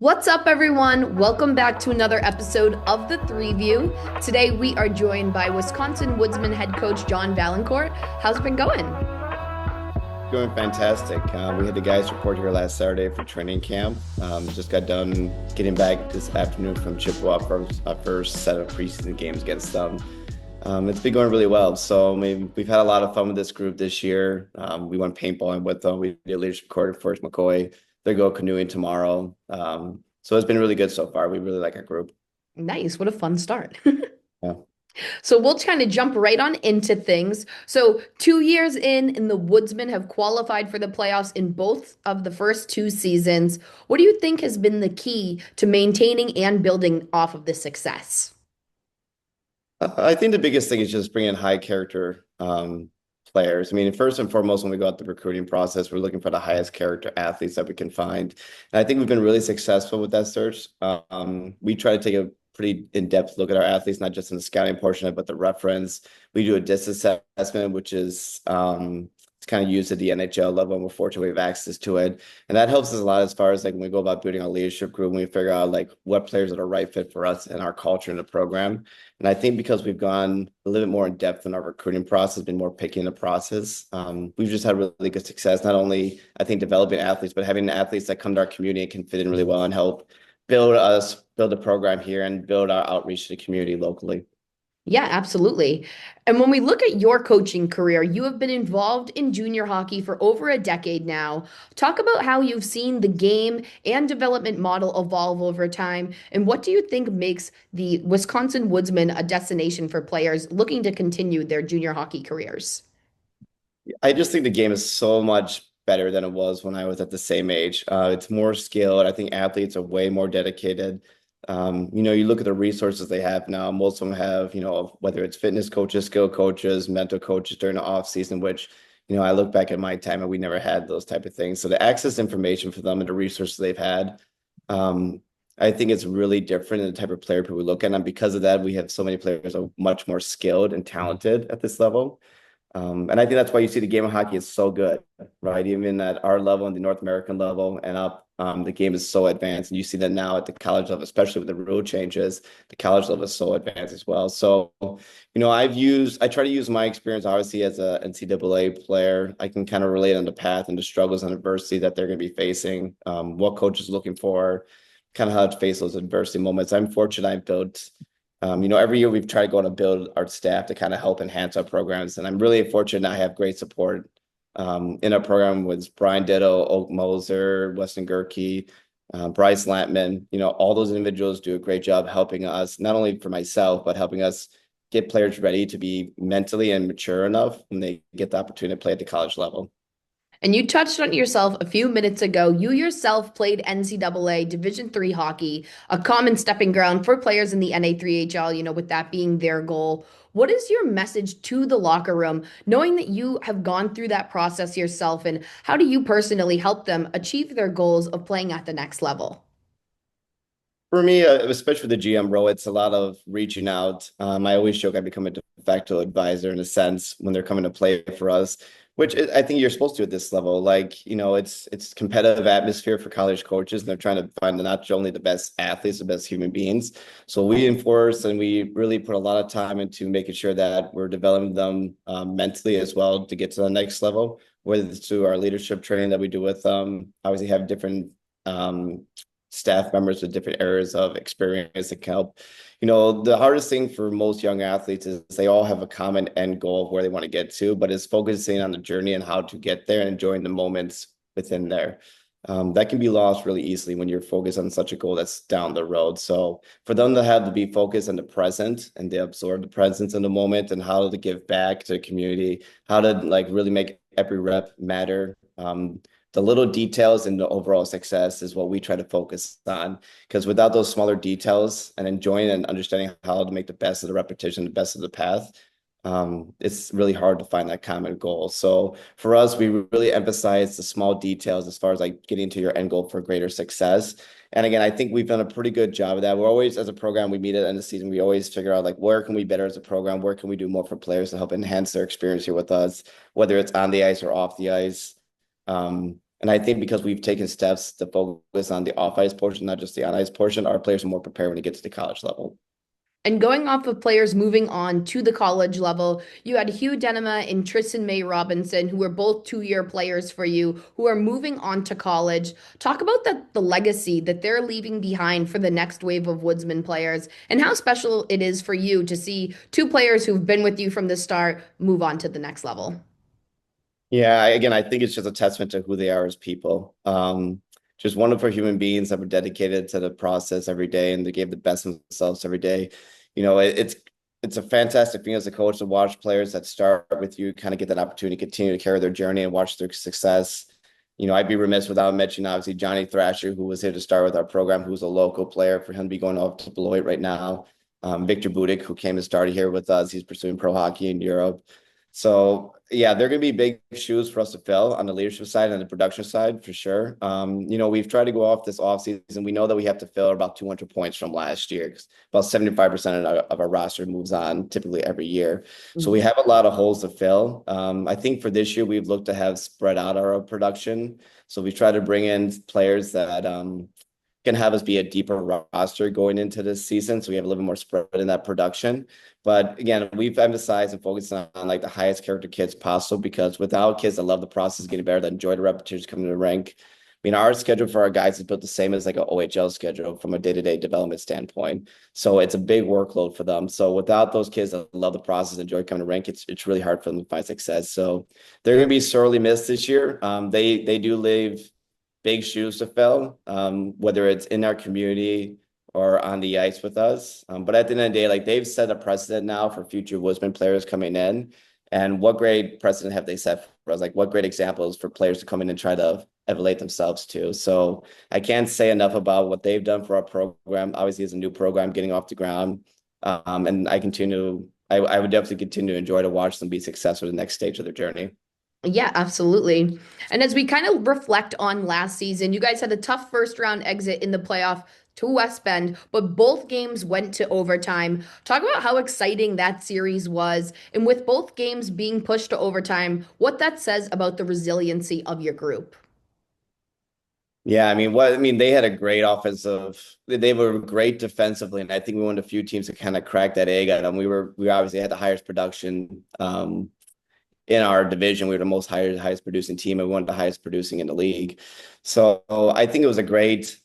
What's up, everyone? Welcome back to another episode of The Three View. Today, we are joined by Wisconsin Woodsmen head coach Jon Vaillancourt. How's it been going? Doing fantastic. We had the guys report here last Saturday for training camp. Just got done getting back this afternoon from Chippewa for our first set of preseason games against them. It's been going really well. So we've had a lot of fun with this group this year. We went paintballing with them. We did leadership court for McCoy. They go canoeing tomorrow. So it's been really good so far. We really like our group. Nice. What a fun start. Yeah. So we'll kind of jump right on into things. So 2 years in, and the Woodsmen have qualified for the playoffs in both of the first two seasons. What do you think has been the key to maintaining and building off of this success? I think the biggest thing is just bringing high character players. I mean, first and foremost, when we go out the recruiting process, we're looking for the highest character athletes that we can find. And I think we've been really successful with that search. We try to take a pretty in-depth look at our athletes, not just in the scouting portion of it, but the reference. We do a disc assessment, which is it's kind of used at the NHL level, and we're fortunate we have access to it. And that helps us a lot as far as like when we go about building our leadership group, when we figure out like what players are a right fit for us and our culture in the program. And I think because we've gone a little bit more in depth in our recruiting process, been more picky in the process, we've just had really good success, not only I think developing athletes, but having athletes that come to our community and can fit in really well and help build a program here and build our outreach to the community locally. Yeah, absolutely. And when we look at your coaching career, you have been involved in junior hockey for over a decade now. Talk about how you've seen the game and development model evolve over time, and what do you think makes the Wisconsin Woodsmen a destination for players looking to continue their junior hockey careers? I just think the game is so much better than it was when I was at the same age. It's more skilled. I think athletes are way more dedicated. You look at the resources they have now. Most of them have, whether it's fitness coaches, skill coaches, mental coaches during the off season, which, I look back at my time and we never had those type of things. So the access information for them and the resources they've had, I think it's really different in the type of player people look at. And because of that, we have so many players that are much more skilled and talented at this level. And I think that's why you see the game of hockey is so good, right? Even at our level and the North American level and up, the game is so advanced. And you see that now at the college level, especially with the rule changes, the college level is so advanced as well. So, I try to use my experience, obviously, as a NCAA player. I can kind of relate on the path and the struggles and adversity that they're going to be facing, what coach is looking for, kind of how to face those adversity moments. I'm fortunate I've built every year we've tried going to build our staff to kind of help enhance our programs. And I'm really fortunate I have great support in our program with Brian Ditto, Oak Moser, Weston Gerke, Bryce Lampman. All those individuals do a great job helping us, not only for myself, but helping us get players ready to be mentally and mature enough when they get the opportunity to play at the college level. And you touched on it yourself a few minutes ago. You yourself played NCAA Division III hockey, a common stepping ground for players in the NA3HL, with that being their goal. What is your message to the locker room, knowing that you have gone through that process yourself, and how do you personally help them achieve their goals of playing at the next level? For me, especially for the GM role, it's a lot of reaching out. I always joke I become a de facto advisor in a sense when they're coming to play for us, which I think you're supposed to at this level. Like, it's competitive atmosphere for college coaches, and they're trying to find not only the best athletes, the best human beings. So we enforce and we really put a lot of time into making sure that we're developing them mentally as well to get to the next level, whether it's through our leadership training that we do with them. Obviously, have different staff members with different areas of experience that can help. The hardest thing for most young athletes is they all have a common end goal of where they want to get to, but it's focusing on the journey and how to get there and enjoying the moments within there. That can be lost really easily when you're focused on such a goal that's down the road. So for them to have to be focused on the present and they absorb the presence in the moment and how to give back to the community, how to like really make every rep matter. The little details and the overall success is what we try to focus on. Because without those smaller details and enjoying and understanding how to make the best of the repetition, the best of the path, it's really hard to find that common goal. So for us, we really emphasize the small details as far as like getting to your end goal for greater success. And again, I think we've done a pretty good job of that. We're always, as a program, we meet at the end of the season. We always figure out like, where can we better as a program? Where can we do more for players to help enhance their experience here with us, whether it's on the ice or off the ice? And I think because we've taken steps to focus on the off-ice portion, not just the on-ice portion, our players are more prepared when they get to the college level. And going off of players moving on to the college level, you had Hugh Denema and Tristan May Robinson, who were both 2-year players for you, who are moving on to college. Talk about the legacy that they're leaving behind for the next wave of Woodsman players and how special it is for you to see two players who've been with you from the start move on to the next level. Yeah, again, I think it's just a testament to who they are as people. Just wonderful human beings that were dedicated to the process every day and they gave the best of themselves every day. It's a fantastic thing as a coach to watch players that start with you kind of get that opportunity to continue to carry their journey and watch their success. I'd be remiss without mentioning obviously Johnny Thrasher, who was here to start with our program, who's a local player for him to be going off to Beloit right now. Victor Budik, who came and started here with us, he's pursuing pro hockey in Europe. So yeah, they're going to be big shoes for us to fill on the leadership side and the production side for sure. We've tried to go off this offseason. We know that we have to fill about 200 points from last year because about 75% of our roster moves on typically every year. So we have a lot of holes to fill. I think for this year, we've looked to have spread out our production. So we try to bring in players that can have us be a deeper roster going into this season. So we have a little bit more spread in that production. But again, we've emphasized and focused on like the highest character kids possible because without kids that love the process, getting better, that enjoy the repetitions, coming to the rank. I mean, our schedule for our guys is built the same as like an OHL schedule from a day-to-day development standpoint. So it's a big workload for them. So without those kids that love the process, enjoy coming to rank, it's really hard for them to find success. So they're going to be sorely missed this year. They do leave big shoes to fill, whether it's in our community or on the ice with us. But at the end of the day, like they've set a precedent now for future Woodsman players coming in. And what great precedent have they set for us? Like what great examples for players to come in and try to elevate themselves to. So I can't say enough about what they've done for our program. Obviously, it's a new program getting off the ground. And I would definitely continue to enjoy to watch them be successful in the next stage of their journey. Yeah, absolutely. And as we kind of reflect on last season, you guys had a tough first round exit in the playoff to West Bend, but both games went to overtime. Talk about how exciting that series was. And with both games being pushed to overtime, what that says about the resiliency of your group. Yeah, they had a great they were great defensively, and I think we were one of the few teams that kind of cracked that egg at them. We obviously had the highest production in our division. We were the highest producing team and one of the highest producing in the league. So I think it was a great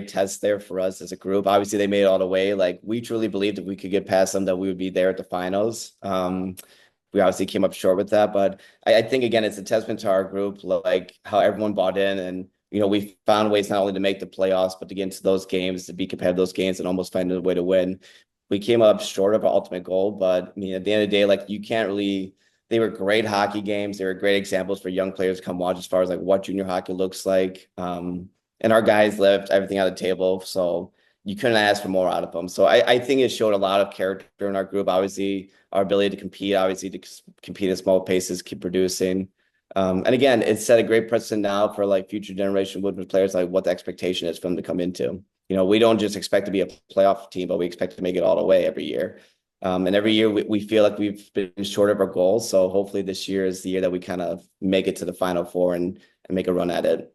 test there for us as a group. Obviously, they made it all the way. Like we truly believed if we could get past them, that we would be there at the finals. We obviously came up short with that, but I think again, it's a testament to our group, like how everyone bought in and we found ways not only to make the playoffs, but to get into those games, to be competitive those games and almost find a way to win. We came up short of our ultimate goal, but I mean, at the end of the day, like you can't really, they were great hockey games. They were great examples for young players to come watch as far as like what junior hockey looks like. And our guys left everything on the table. So you couldn't ask for more out of them. So I think it showed a lot of character in our group. Obviously, our ability to compete, obviously to compete at small paces, keep producing. And again, it's set a great precedent now for like future generation Woodman players, like what the expectation is for them to come into. We don't just expect to be a playoff team, but we expect to make it all the way every year. And every year we feel like we've been short of our goals. So hopefully this year is the year that we kind of make it to the Final Four and make a run at it.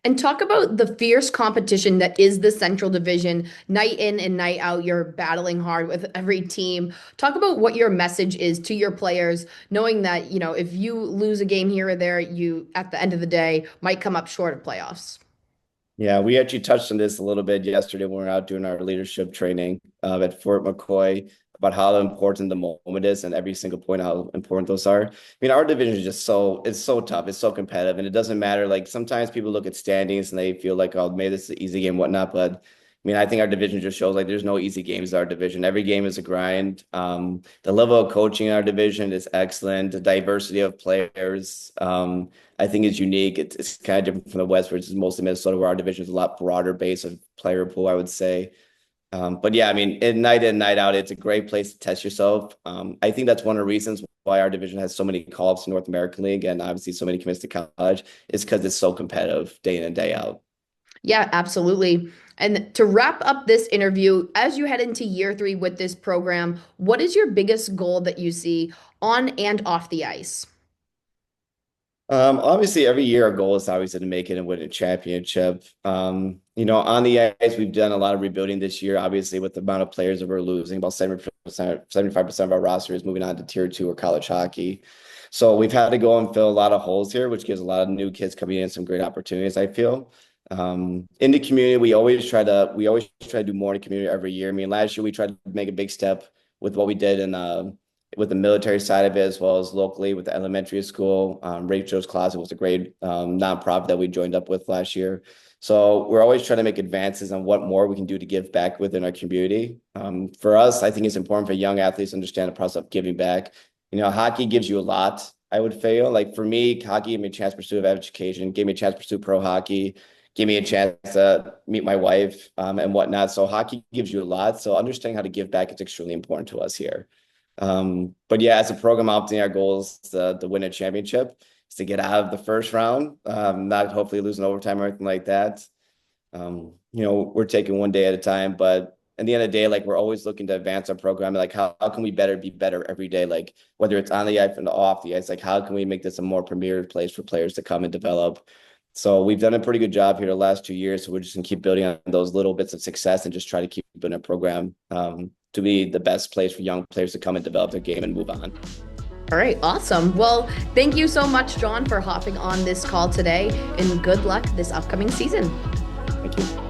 And talk about the fierce competition that is the Central Division. Night in and night out, you're battling hard with every team. Talk about what your message is to your players, knowing that, if you lose a game here or there, you, at the end of the day, might come up short of playoffs. Yeah, we actually touched on this a little bit yesterday when we were out doing our leadership training at Fort McCoy about how important the moment is and every single point, how important those are. I mean, our division is just it's so tough. It's so competitive. And it doesn't matter. Like sometimes people look at standings and they feel like, oh, maybe this is an easy game, whatnot. But I mean, I think our division just shows like there's no easy games in our division. Every game is a grind. The level of coaching in our division is excellent. The diversity of players, I think is unique. It's kind of different from the West, which is mostly Minnesota, where our division is a lot broader base of player pool, I would say. But yeah, I mean, night in, night out, it's a great place to test yourself. I think that's one of the reasons why our division has so many call-ups in North American League and obviously so many commits to college is because it's so competitive day in and day out. Yeah, absolutely. And to wrap up this interview, as you head into year 3 with this program, what is your biggest goal that you see on and off the ice? Obviously, every year our goal is obviously to make it and win a championship. On the ice, we've done a lot of rebuilding this year. Obviously, with the amount of players that we're losing, about 70%, 75% of our roster is moving on to Tier 2 or college hockey. So we've had to go and fill a lot of holes here, which gives a lot of new kids coming in some great opportunities, I feel. In the community, we always try to do more in the community every year. I mean, last year we tried to make a big step with what we did in with the military side of it, as well as locally with the elementary school. Rachel's Closet was a great nonprofit that we joined up with last year. So we're always trying to make advances on what more we can do to give back within our community. For us, I think it's important for young athletes to understand the process of giving back. Hockey gives you a lot, I would feel. Like for me, hockey gave me a chance to pursue education, gave me a chance to pursue pro hockey, gave me a chance to meet my wife and whatnot. So hockey gives you a lot. So understanding how to give back is extremely important to us here. But yeah, as a program, opting our goals to win a championship, is to get out of the first round, not hopefully losing overtime or anything like that. We're taking one day at a time, but at the end of the day, like we're always looking to advance our program. Like how can we be better every day? Like whether it's on the ice and off the ice, like how can we make this a more premier place for players to come and develop? So we've done a pretty good job here the last 2 years. So we're just gonna keep building on those little bits of success and just try to keep building a program to be the best place for young players to come and develop their game and move on. All right, awesome. Well, thank you so much, Jon, for hopping on this call today, and good luck this upcoming season. Thank you.